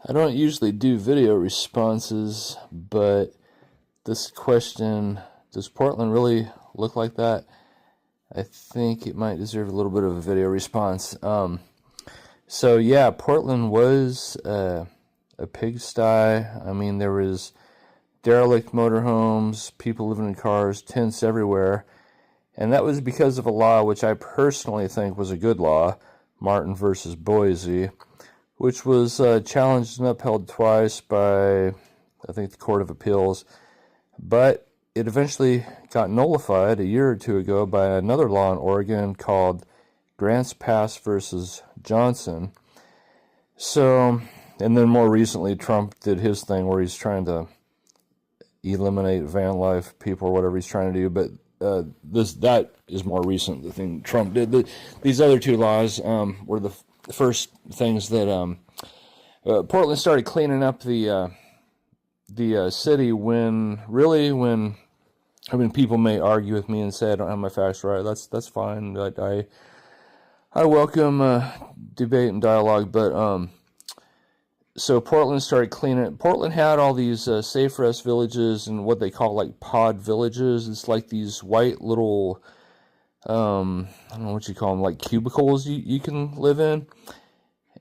I don't usually do video responses, but this question, does Portland really look like that? I think it might deserve a little bit of a video response. So yeah, Portland was a pigsty. I mean, there was derelict motorhomes, people living in cars, tents everywhere. And that was because of a law which I personally think was a good law, Martin versus Boise, which was challenged and upheld twice by, I think, the Court of Appeals. But it eventually got nullified a year or two ago by another law in Oregon called Grants Pass versus Johnson. So, and then more recently, Trump did his thing where he's trying to eliminate van life people or whatever he's trying to do. But that is more recent, the thing Trump did. These other two laws were the first things that Portland started cleaning up the city when people may argue with me and say I don't have my facts right. That's fine. I welcome debate and dialogue, but so Portland started cleaning it. Portland had all these safe rest villages and what they call like pod villages. It's like these white little I don't know what you call them, like cubicles you can live in.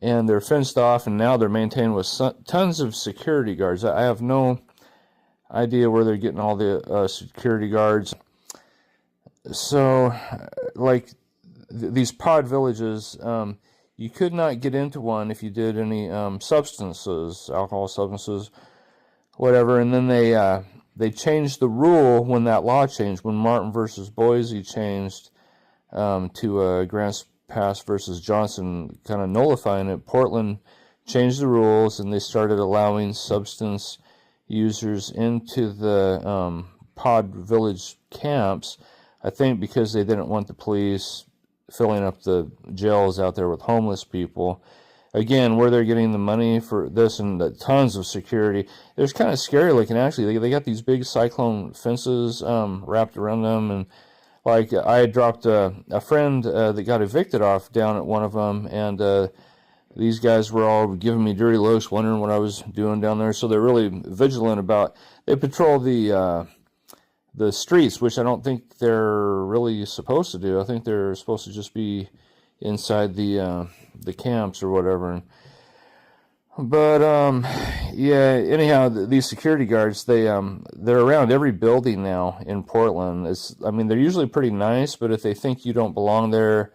And they're fenced off, and now they're maintained with tons of security guards. I have no idea where they're getting all the security guards. So, like, these pod villages, you could not get into one if you did any substances, alcohol substances, whatever. And then they changed the rule when that law changed, when Martin versus Boise changed to Grants Pass versus Johnson, kind of nullifying it. Portland changed the rules, and they started allowing substance users into the pod village camps, I think because they didn't want the police filling up the jails out there with homeless people. Again, where they're getting the money for this and the tons of security. It was kind of scary looking, actually. They got these big cyclone fences wrapped around them, and like, I had dropped a friend that got evicted off down at one of them, and these guys were all giving me dirty looks, wondering what I was doing down there. So they're really vigilant about. They patrol the streets, which I don't think they're really supposed to do. I think they're supposed to just be inside the camps or whatever. But yeah. Anyhow, these security guards, they're around every building now in Portland. I mean, they're usually pretty nice, but if they think you don't belong there,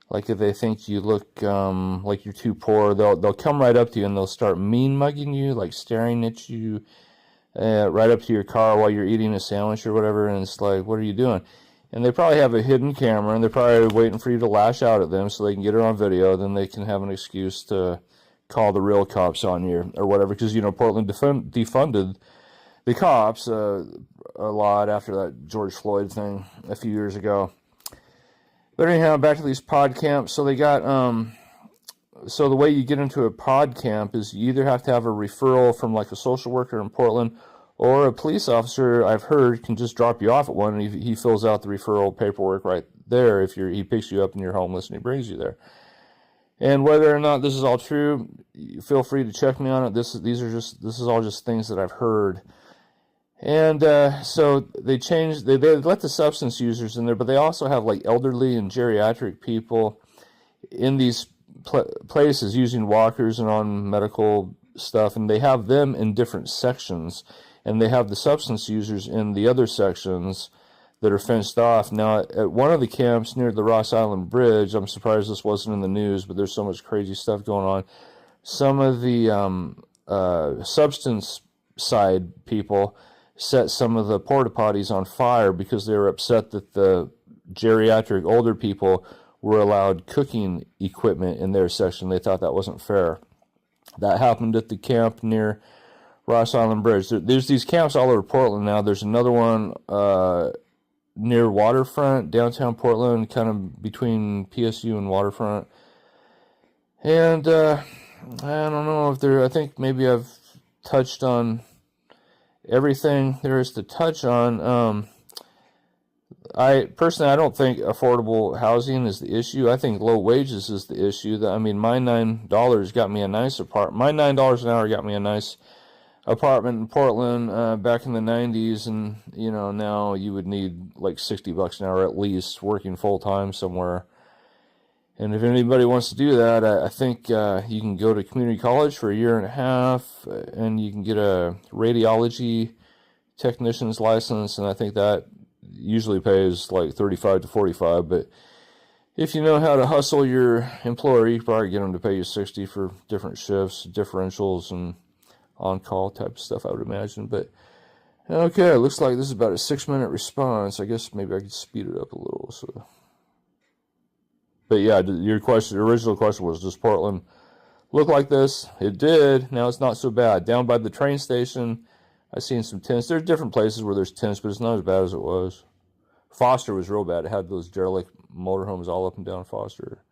like if they think you look like you're too poor, they'll come right up to you and they'll start mean mugging you, like staring at you right up to your car while you're eating a sandwich or whatever. And it's like, what are you doing? And they probably have a hidden camera, and they're probably waiting for you to lash out at them so they can get it on video. Then they can have an excuse to call the real cops on you or whatever, because Portland defunded the cops a lot after that George Floyd thing a few years ago. But anyhow, back to these pod camps. So they got so the way you get into a pod camp is you either have to have a referral from like a social worker in Portland, or a police officer, I've heard, can just drop you off at one, and he fills out the referral paperwork right there if he picks you up and you're homeless and he brings you there. And whether or not this is all true, feel free to check me on it. This is all just things that I've heard. And so they let the substance users in there, but they also have like elderly and geriatric people in these places using walkers and on medical stuff, and they have them in different sections, and they have the substance users in the other sections that are fenced off. Now, at one of the camps near the Ross Island Bridge, I'm surprised this wasn't in the news, but there's so much crazy stuff going on. Some of the substance side people set some of the porta potties on fire because they were upset that the geriatric older people were allowed cooking equipment in their section. They thought that wasn't fair. That happened at the camp near Ross Island Bridge. There's these camps all over Portland now. There's another one near Waterfront, downtown Portland, kind of between PSU and Waterfront. And I don't know if I think maybe I've touched on everything there is to touch on. I personally, I don't think affordable housing is the issue. I think low wages is the issue. I mean, my $9 got me a nice apartment. My $9 an hour got me a nice apartment in Portland back in the 90s, and now you would need like $60 an hour at least working full time somewhere. And if anybody wants to do that, I think you can go to community college for a year and a half, and you can get a radiology technician's license, and I think that usually pays like 35 to 45. But if you know how to hustle your employer, you probably get them to pay you 60 for different shifts, differentials, and on-call type of stuff, I would imagine. But okay, it looks like this is about a 6-minute response. I guess maybe I could speed it up a little. So, but yeah, your original question was, does Portland look like this? It did. Now it's not so bad. Down by the train station, I've seen some tents. There's different places where there's tents, but it's not as bad as it was. Foster was real bad. It had those derelict motorhomes all up and down Foster.